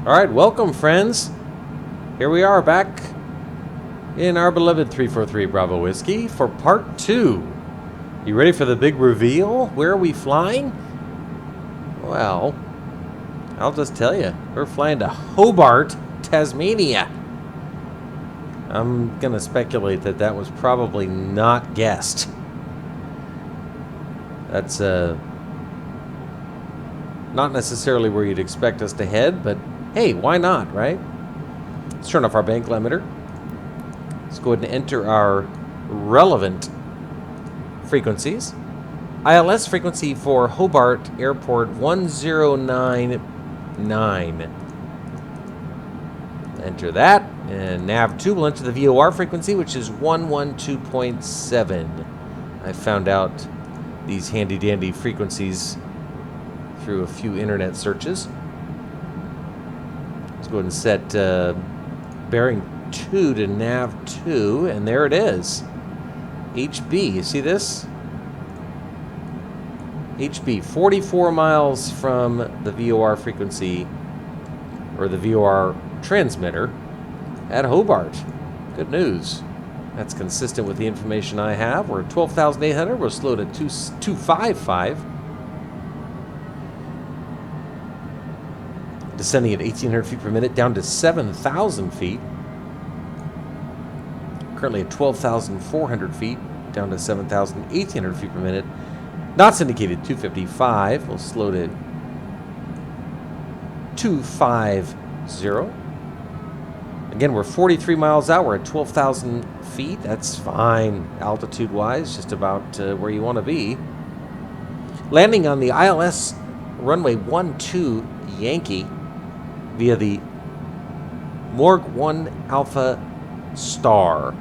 Alright, welcome friends. Here we are back in our beloved 343 Bravo Whiskey for part 2. You ready for the big reveal? Where are we flying? Well, I'll just tell you. We're flying to Hobart, Tasmania. I'm going to speculate that that was probably not guessed. That's not necessarily where you'd expect us to head, but hey, why not, right? Let's turn off our bank limiter. Let's go ahead and enter our relevant frequencies. ILS frequency for Hobart Airport 1099. Enter that, and nav2 will enter the VOR frequency, which is 112.7. I found out these handy-dandy frequencies through a few internet searches. Let's go ahead and set bearing 2 to nav 2, and there it is. HB, you see this? HB, 44 miles from the VOR frequency, or the VOR transmitter at Hobart. Good news. That's consistent with the information I have. We're at 12,800. We're slowed at 255. Descending at 1,800 feet per minute, down to 7,000 feet. Currently at 12,400 feet, down to 7,800 feet per minute. Knots indicated 255. We'll slow to 250. Again, we're 43 miles out. We're at 12,000 feet. That's fine, altitude-wise, just about where you want to be. Landing on the ILS runway 12 Yankee via the Morg 1 Alpha Star.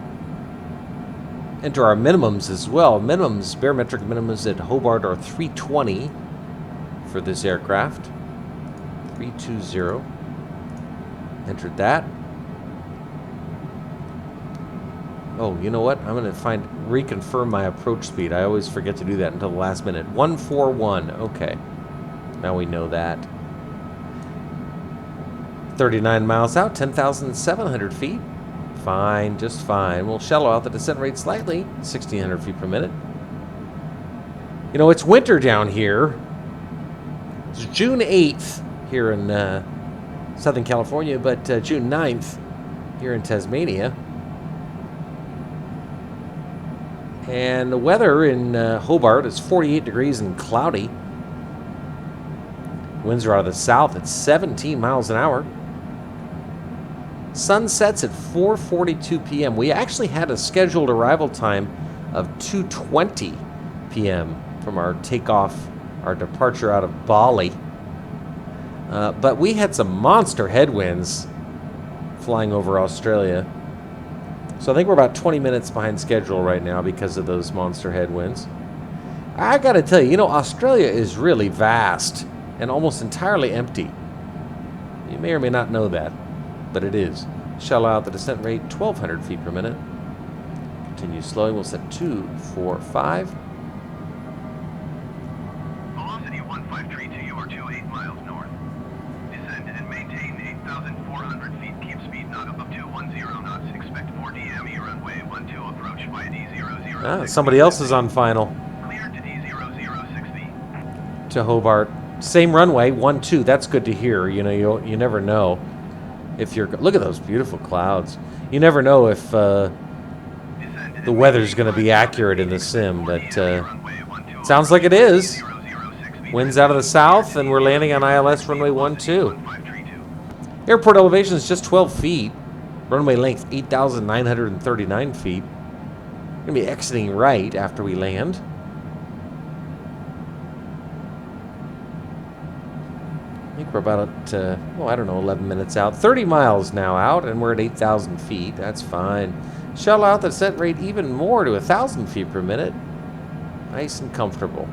Enter our minimums as well. Minimums, barometric minimums at Hobart are 320 for this aircraft. 320. Entered that. Oh, you know what? I'm going to reconfirm my approach speed. I always forget to do that until the last minute. 141. Okay. Now we know that. 39 miles out, 10,700 feet. Fine, just fine. We'll shallow out the descent rate slightly, 1,600 feet per minute. You know, it's winter down here. It's June 8th here in Southern California, but June 9th here in Tasmania. And the weather in Hobart is 48 degrees and cloudy. Winds are out of the south at 17 miles an hour. Sun sets at 4:42 p.m. We actually had a scheduled arrival time of 2:20 p.m. from our departure out of Bali. But we had some monster headwinds flying over Australia. So I think we're about 20 minutes behind schedule right now because of those monster headwinds. I gotta tell you, Australia is really vast and almost entirely empty. You may or may not know that, but it is. Shallow out the descent rate, 1,200 feet per minute. Continue slowing. We'll set 245. Velocity 1532, you are 28 miles north. Descend and maintain 8,400 feet. Keep speed not above 210 knots. Expect 4 DME runway 12 approach via D0060. Somebody else is on final. Clear to D0060. To Hobart. Same runway, 12. That's good to hear. You never know if you're... Look at those beautiful clouds. You never know if the weather's going to be accurate in the sim, but sounds like it is. Winds out of the south, and we're landing on ILS runway 12. Airport elevation is just 12 feet. Runway length, 8,939 feet. We're going to be exiting right after we land. I think we're about at, 11 minutes out. 30 miles now out, and we're at 8,000 feet. That's fine. Shallow out the descent rate even more to 1,000 feet per minute. Nice and comfortable.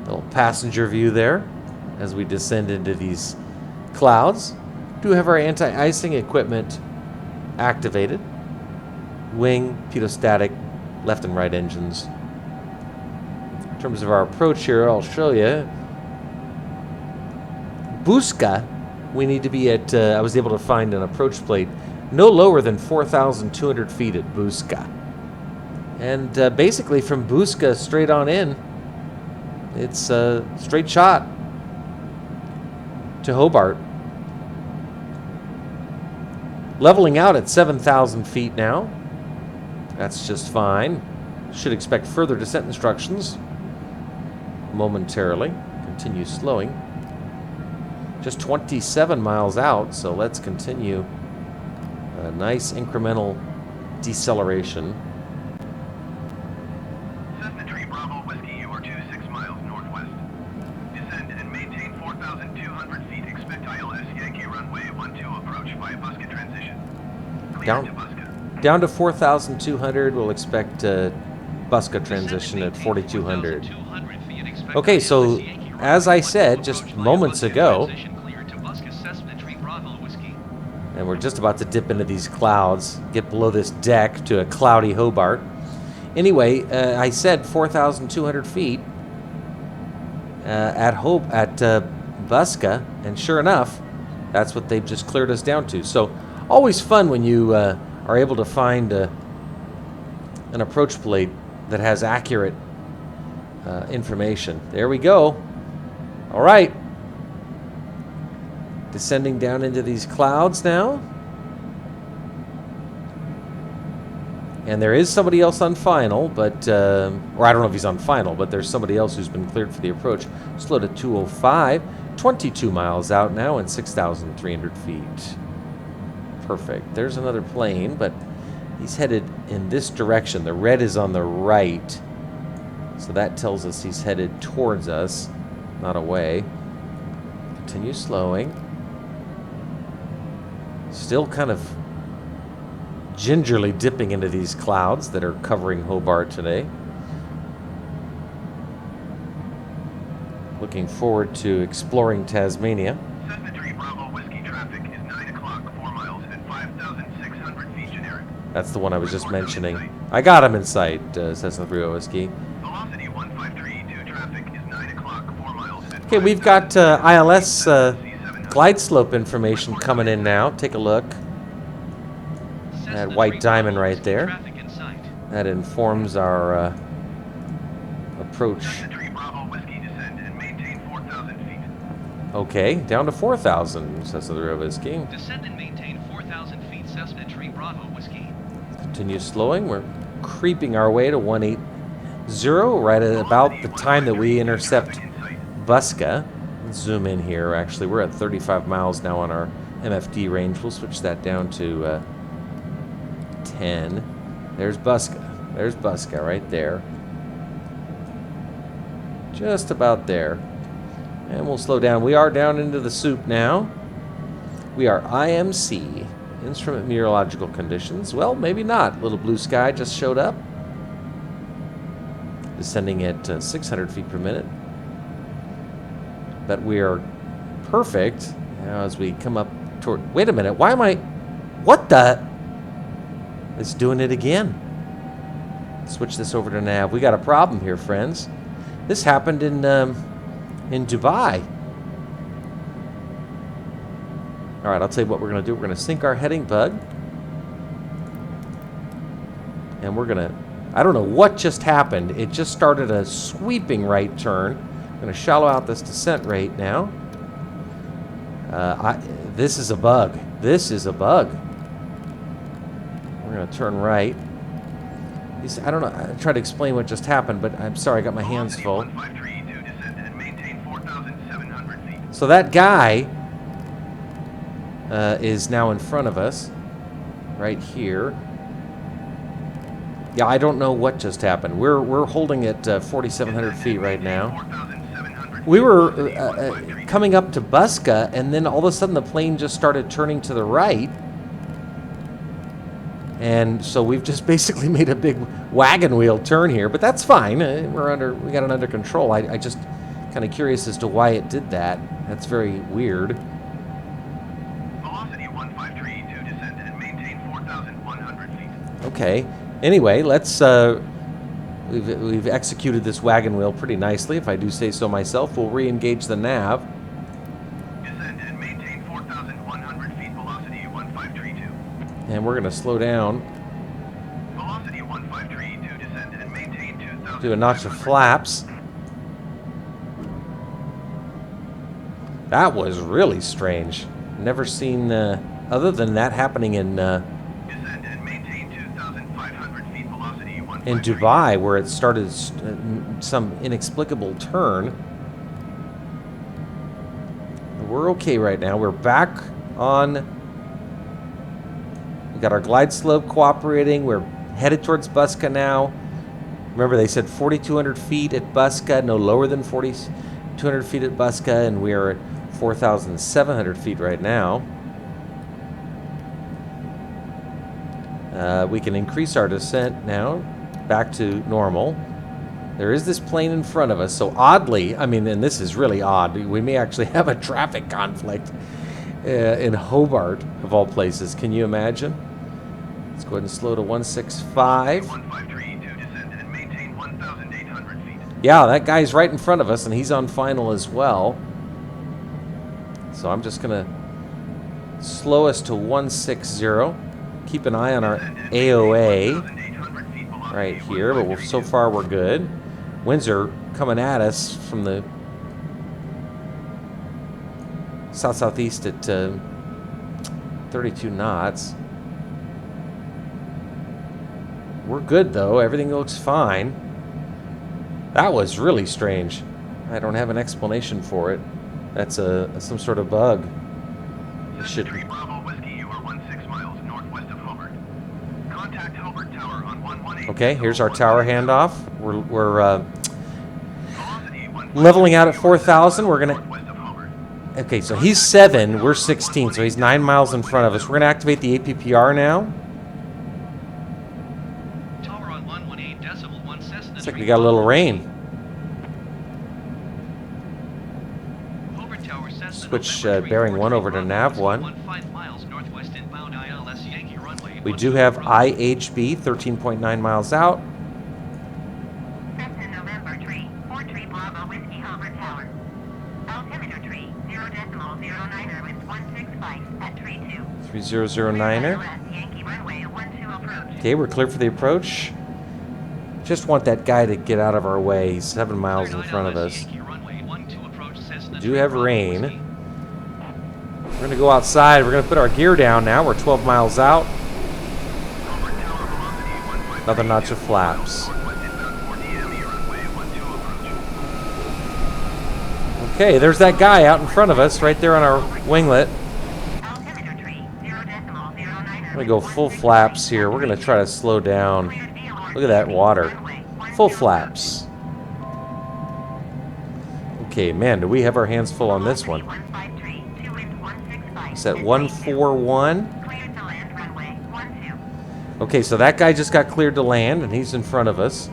Little passenger view there as we descend into these clouds. Do have our anti-icing equipment activated. Wing, pitot-static, left and right engines. In terms of our approach here, I'll show you. Busca we need to be at, I was able to find an approach plate no lower than 4,200 feet at Buska. And basically from Buska straight on in, it's a straight shot to Hobart. Leveling out at 7,000 feet now. That's just fine. Should expect further descent instructions momentarily. Continue slowing. Just 27 miles out, so let's continue a nice incremental deceleration. Cessna Tree Bravo Whiskey, you are 26 miles northwest. Descend and maintain 4,200 feet. Expect ILS Yankee runway 12 approach via Buska transition. Clear to Buska. Down to 4,200. We'll expect Buska transition at 4,200. Okay, so as I said just moments ago, and we're just about to dip into these clouds, get below this deck to a cloudy Hobart. Anyway, I said 4,200 feet at Buska, and sure enough, that's what they've just cleared us down to. So always fun when you are able to find an approach plate that has accurate information. There we go. All right. Descending down into these clouds now. And there is somebody else on final, but, or I don't know if he's on final, but there's somebody else who's been cleared for the approach. Slow to 205, 22 miles out now and 6,300 feet. Perfect. There's another plane, but he's headed in this direction. The red is on the right, so that tells us he's headed towards us, not away. Continue slowing. Still kind of gingerly dipping into these clouds that are covering Hobart today. Looking forward to exploring Tasmania. Cessna Tree Bravo Whiskey traffic is 9 o'clock, 4 miles at 5,600 feet generic. That's the one I was just mentioning. I got him in sight, Cessna 3 Whiskey. Velocity 153, traffic is 9 o'clock, 4 miles at Okay, we've got ILS glide slope information coming in now. Take a look. That white diamond right there. That informs our approach. Okay, down to 4,000, Cessna 3 Whiskey. Descend and maintain 4,000 feet, Cessna Tree Bravo Whiskey. Continue slowing. We're creeping our way to 180, right at about the time that we intercept Buska. Let's zoom in here. Actually, we're at 35 miles now on our MFD range. We'll switch that down to 10. There's Buska. There's Buska right there. Just about there. And we'll slow down. We are down into the soup now. We are IMC, instrument meteorological conditions. Well, maybe not. Little blue sky just showed up. Descending at 600 feet per minute. But we are perfect now as we come up toward... Wait a minute. Why am I... What the... It's doing it again. Switch this over to nav. We got a problem here, friends. This happened in Dubai. All right, I'll tell you what we're going to do. We're going to sync our heading bug. And we're going to... I don't know what just happened. It just started a sweeping right turn. I'm going to shallow out this descent rate now. This is a bug. This is a bug. We're going to turn right. I don't know. I tried to explain what just happened, but I'm sorry. I got my hands full. So that guy is now in front of us, right here. Yeah, I don't know what just happened. We're holding at 4,700 feet right now. We were coming up to Buska, and then all of a sudden the plane just started turning to the right. And so we've just basically made a big wagon wheel turn here, but that's fine. We got it under control. I just kind of curious as to why it did that. That's very weird. Velocity 153 to descend and maintain 4,100 feet. Okay. Anyway, let's we've executed this wagon wheel pretty nicely, if I do say so myself. We'll re-engage the nav. Descend and maintain 4,000 100 feet, velocity 1532. And we're going to slow down. Velocity 1532, descend and maintain 2,000. Do a notch of flaps. That was really strange. Never seen, other than that happening in Descend and maintain 2,500 feet, velocity 1532. in Dubai, where it started some inexplicable turn. We're okay right now. We're back on. We got our glide slope cooperating. We're headed towards Busca now. Remember, they said 4,200 feet at Busca, no lower than 4,200 feet at Busca, and we are at 4,700 feet right now. We can increase our descent now back to normal. There is this plane in front of us, so oddly, I mean, and this is really odd, we may actually have a traffic conflict in Hobart, of all places. Can you imagine? Let's go ahead and slow to 165. 1532, descend and maintain 1,800 feet. Yeah, that guy's right in front of us, and he's on final as well. So I'm just going to slow us to 160. Keep an eye on our AOA right here, but so far we're good. Winds are coming at us from the south-southeast at 32 knots. We're good, though. Everything looks fine. That was really strange. I don't have an explanation for it. That's some sort of bug. It should. 3 Bravo Whiskey, you are 16 miles northwest of Hobart. Contact Hobart Tower on 118. Okay, here's our tower handoff. We're Velocity leveling out at 4,000. We're gonna. northwest of Hobart. Okay, so he's 7. We're 16. So he's 9 miles in front of us. We're gonna activate the APPR now. Tower on 118.1 Cessna. Looks like we got a little rain. Hobart Tower, Cessna, Switch November bearing 3, 1 over to nav 1. 15 miles northwest inbound ILS Yankee runway. We do have IHB 13.9 miles out. Cessna November tree, 4 Bravo Whiskey Hobart Tower. Altimeter tree, 0.09er with 165 at tree 2. 3009er. ILS Yankee runway 12 approach. Okay, we're clear for the approach. Just want that guy to get out of our way. He's 7 miles in front of us. We do have rain. We're going to go outside. We're going to put our gear down now. We're 12 miles out. Another notch of flaps. Okay, there's that guy out in front of us, right there on our winglet. Altimeter tree, 0.09er. I'm going to go full flaps here. We're going to try to slow down. Look at that water. Full flaps. Okay, man, do we have our hands full on this one? It's at 141. Cleared to land runway 12. Okay, so that guy just got cleared to land, and he's in front of us.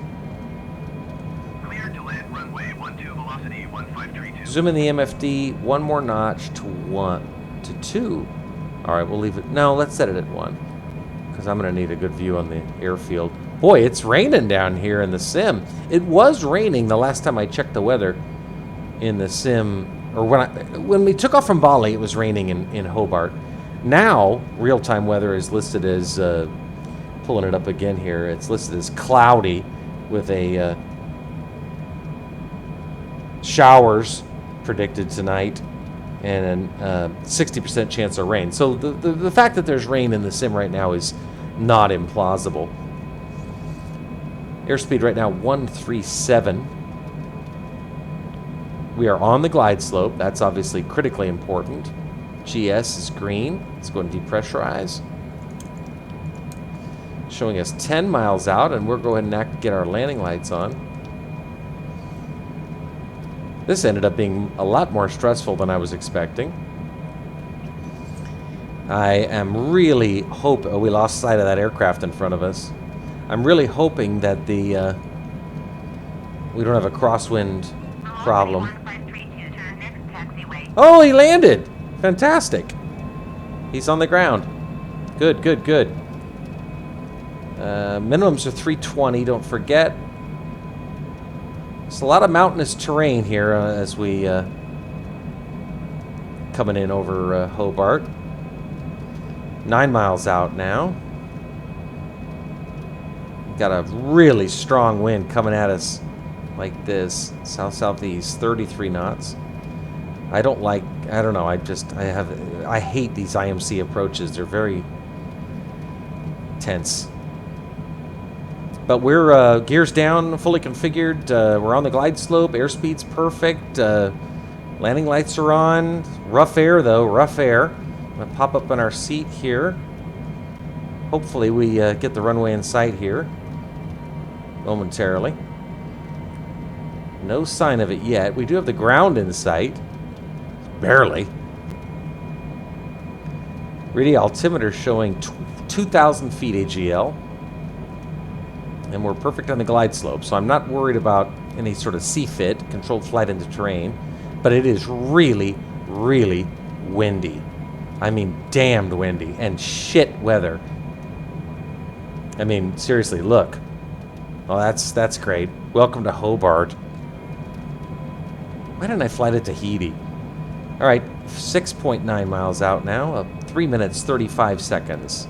Cleared to land runway 12, velocity 1532. Zoom in the MFD one more notch to 1 to 2. All right, we'll leave it. No, let's set it at 1 because I'm going to need a good view on the airfield. Boy, it's raining down here in the sim. It was raining the last time I checked the weather in the sim, or when we took off from Bali, it was raining in Hobart. Now, real-time weather is listed as, pulling it up again here, it's listed as cloudy with a showers predicted tonight and a 60% chance of rain. So the fact that there's rain in the sim right now is not implausible. Airspeed right now 137. We are on the glide slope. That's obviously critically important. GS is green. Let's go and depressurize. Showing us 10 miles out, and we'll go ahead and get our landing lights on. This ended up being a lot more stressful than I was expecting. I am really hoping... we lost sight of that aircraft in front of us. I'm really hoping that we don't have a crosswind problem. Oh, he landed! Fantastic. He's on the ground. Good, good, good. Minimums are 320, don't forget. It's a lot of mountainous terrain here as we coming in over Hobart. 9 miles out now. Got a really strong wind coming at us like this. South-southeast, 33 knots. I don't know, I hate these IMC approaches. They're very tense. But we're gears down, fully configured. We're on the glide slope. Airspeed's perfect. Landing lights are on. Rough air, though. Rough air. I'm going to pop up on our seat here. Hopefully we get the runway in sight here momentarily. No sign of it yet. We do have the ground in sight. Barely. Radio altimeter showing 2,000 feet AGL. And we're perfect on the glide slope, so I'm not worried about any sort of CFIT, controlled flight into terrain, but it is really, really windy. I mean, damned windy, and shit weather. I mean, seriously, look. Oh, that's great. Welcome to Hobart. Why didn't I fly to Tahiti? All right, 6.9 miles out now, 3 minutes, 35 seconds.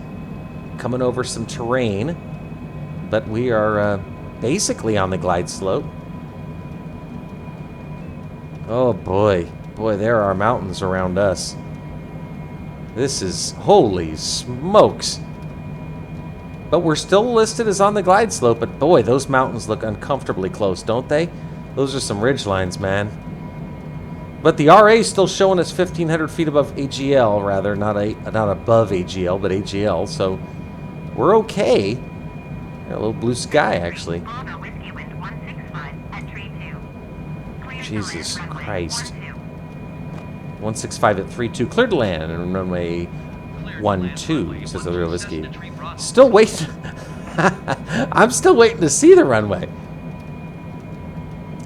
Coming over some terrain. But we are basically on the glide slope. Oh boy. Boy, there are mountains around us. This is... holy smokes. But we're still listed as on the glide slope, but boy, those mountains look uncomfortably close, don't they? Those are some ridge lines, man. But the RA is still showing us 1,500 feet above AGL, rather. Not above AGL, but AGL, so we're okay. Got a little blue sky, actually. Jesus Christ. 165 at 32. Cleared to land on runway 12, says the real whiskey. Still waiting. I'm still waiting to see the runway.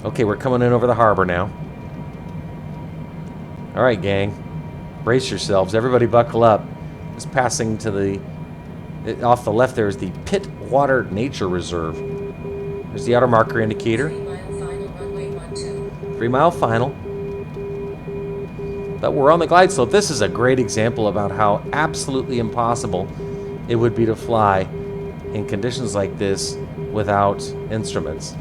Okay, we're coming in over the harbor now. All right, gang. Brace yourselves. Everybody buckle up. Just passing to the... off the left there is the Pitt Water Nature Reserve. There's the outer marker indicator. 3 mile final. But we're on the glide slope. This is a great example about how absolutely impossible it would be to fly in conditions like this without instruments.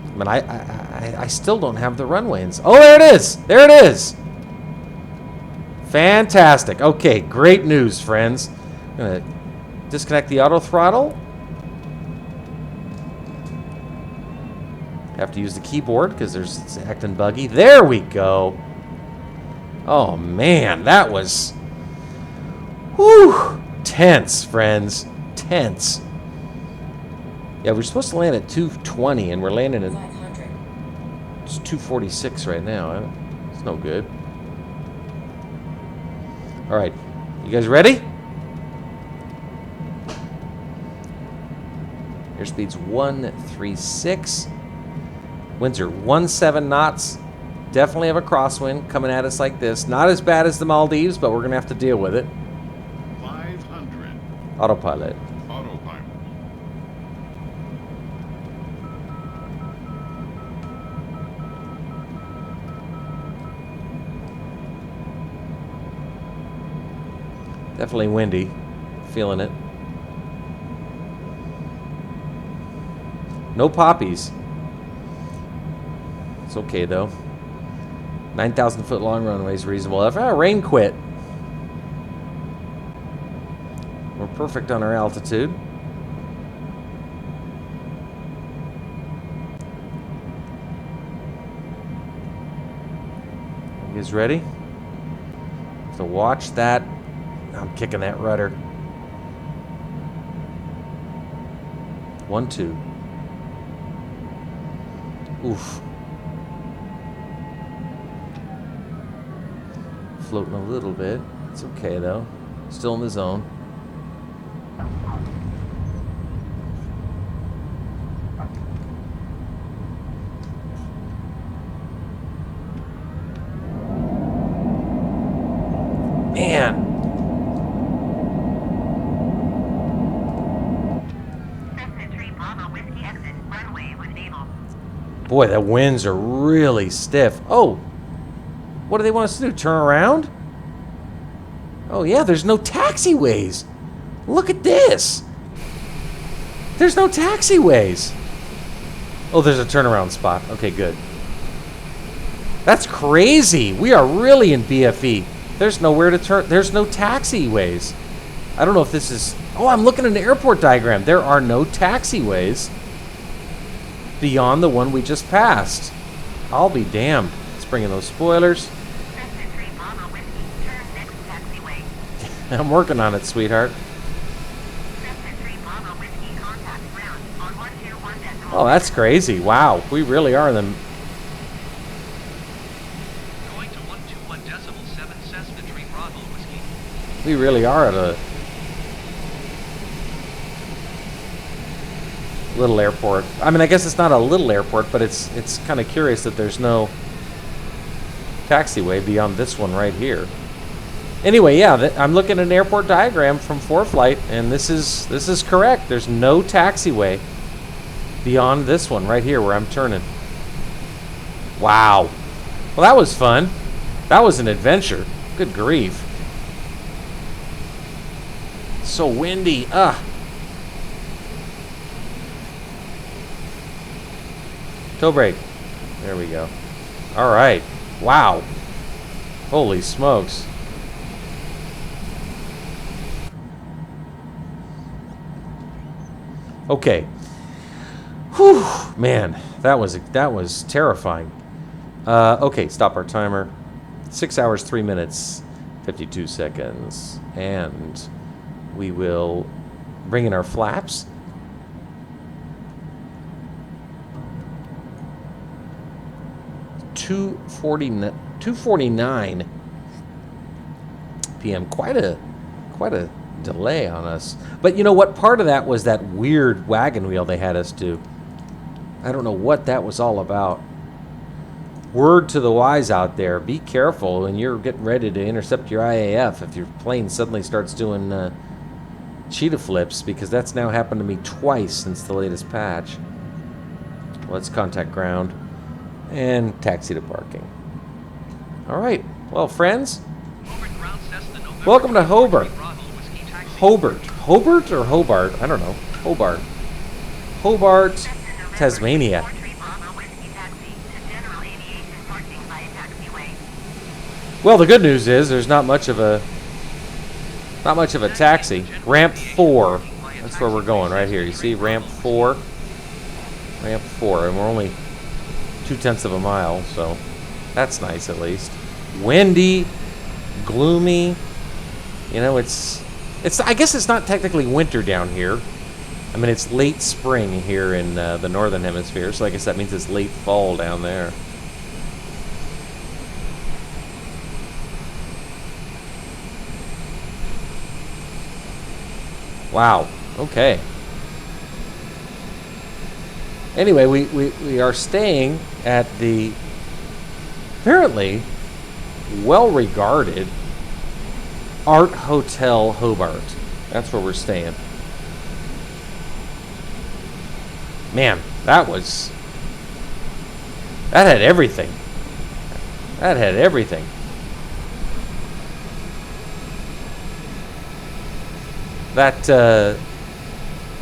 I mean, I still don't have the runways. Oh, there it is! There it is! Fantastic. Okay, great news, friends. I'm going to disconnect the auto throttle. Have to use the keyboard because it's acting buggy. There we go. Oh man, that was whew, tense, friends. Tense. Yeah, we're supposed to land at 220 and we're landing at 246 right now. It's no good. All right, you guys ready? Airspeed's 136. Winds are 17 knots. Definitely have a crosswind coming at us like this. Not as bad as the Maldives, but we're going to have to deal with it. 500. Autopilot. Autopilot. Definitely windy. Feeling it. No poppies. It's okay though. 9,000 foot long runway is reasonable. Rain quit. We're perfect on our altitude. You guys ready? So watch that. I'm kicking that rudder. 1, 2. Oof. Floating a little bit. It's okay though. Still in the zone. Man. Boy, the winds are really stiff. Oh, what do they want us to do? Turn around? Oh yeah, there's no taxiways. Look at this. There's no taxiways. Oh, there's a turnaround spot. Okay, good. That's crazy. We are really in BFE. There's nowhere to turn. There's no taxiways. I don't know if this is... Oh, I'm looking at an airport diagram. There are no taxiways beyond the one we just passed. I'll be damned. Let's bring in those spoilers. Cessna 3 Bravo Whiskey, turn next taxiway. I'm working on it, sweetheart. Cessna 3 Bravo Whiskey, contact ground on 121.0. Oh, that's crazy. Wow. We really are in the... Going to 121.7 Cessna 3 Bravo Whiskey. We really are at a little airport. I mean, I guess it's not a little airport, but it's kind of curious that there's no taxiway beyond this one right here. Anyway, yeah, I'm looking at an airport diagram from ForeFlight, and this is correct. There's no taxiway beyond this one right here where I'm turning. Wow. Well, that was fun. That was an adventure. Good grief. So windy. Toe brake. There we go. All right. Wow. Holy smokes. Okay. Whew, man, that was terrifying. Okay, stop our timer. 6 hours, 3 minutes, 52 seconds, and we will bring in our flaps. 2:49 p.m. Quite a delay on us. But you know what? Part of that was that weird wagon wheel they had us do. I don't know what that was all about. Word to the wise out there: be careful when you're getting ready to intercept your IAF if your plane suddenly starts doing cheetah flips, because that's now happened to me twice since the latest patch. Let's contact ground and taxi to parking. All right. Well, friends, Hobart ground Cessna November welcome to Hobart. 23 Bravo Whiskey taxi. Hobart or Hobart? I don't know. Hobart. Hobart, Cessna November Tasmania. 43 Bravo Whiskey taxi to general aviation parking via taxiway. Well, the good news is there's not much of a taxi. Ramp 4. That's where we're going right here. You see ramp 4? Ramp 4, and we're only 0.2 of a mile, so that's nice at least. Windy, gloomy. You know, it's I guess it's not technically winter down here. I mean, it's late spring here in the northern hemisphere, so I guess that means it's late fall down there. Wow. Okay. Anyway, we are staying at the apparently well-regarded Art Hotel Hobart. That's where we're staying. Man, that had everything. That had everything. That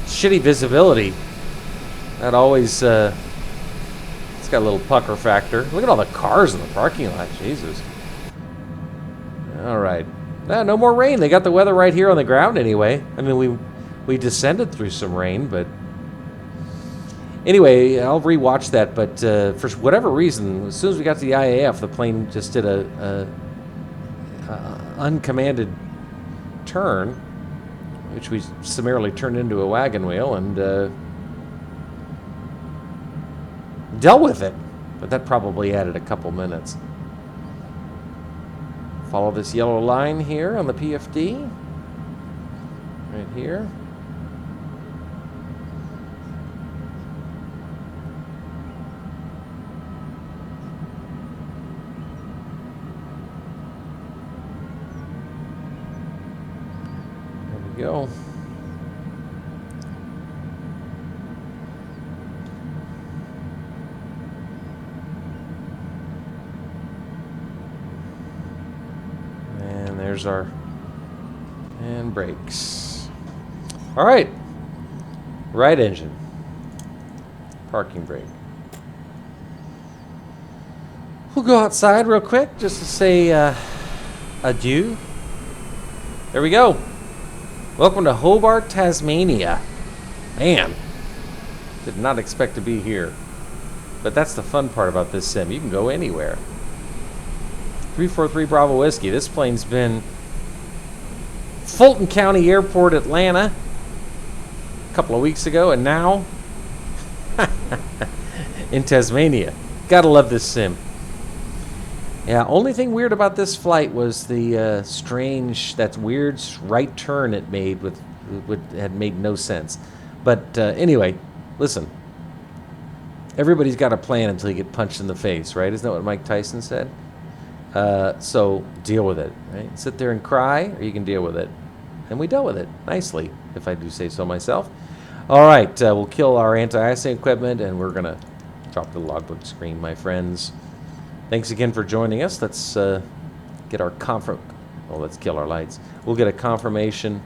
shitty visibility. That always it's got a little pucker factor. Look at all the cars in the parking lot. Jesus. All right. No more rain. They got the weather right here on the ground anyway. I mean, we descended through some rain, but anyway, I'll rewatch that. But for whatever reason, as soon as we got to the IAF, the plane just did a uncommanded turn, which we summarily turned into a wagon wheel and dealt with it. But that probably added a couple minutes. Follow this yellow line here on the PFD. Right here. There we go. There's our and brakes. All right. Right engine. Parking brake. We'll go outside real quick just to say adieu. There we go. Welcome to Hobart, Tasmania. Man, did not expect to be here. But that's the fun part about this sim. You can go anywhere. 343 Bravo Whiskey. This plane's been Fulton County Airport, Atlanta, a couple of weeks ago, and now in Tasmania. Gotta love this sim. Yeah, only thing weird about this flight was the that weird right turn it made had made no sense. But anyway, listen. Everybody's got a plan until you get punched in the face, right? Isn't that what Mike Tyson said? So deal with it, right? Sit there and cry, or you can deal with it. And we dealt with it nicely, if I do say so myself. All right, we'll kill our anti-icing equipment, and we're going to drop the logbook screen, my friends. Thanks again for joining us. Let's get our let's kill our lights. We'll get a confirmation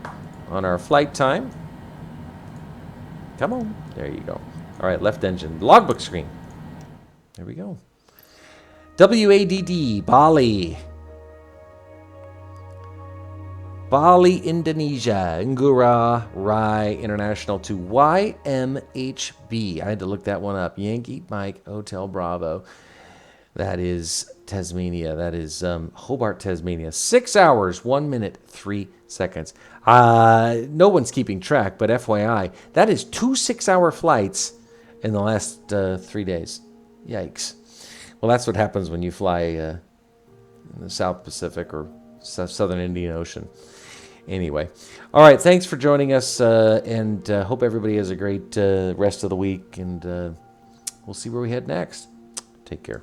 on our flight time. Come on. There you go. All right, left engine. Logbook screen. There we go. WADD, Bali. Bali, Indonesia. Ngurah Rai International to YMHB. I had to look that one up. Yankee Mike Hotel Bravo. That is Tasmania. That is Hobart, Tasmania. 6 hours, 1 minute, 3 seconds. No one's keeping track, but FYI, that is 2 6-hour flights in the last 3 days. Yikes. Well, that's what happens when you fly in the South Pacific or Southern Indian Ocean. Anyway. All right, thanks for joining us, and hope everybody has a great rest of the week, and we'll see where we head next. Take care.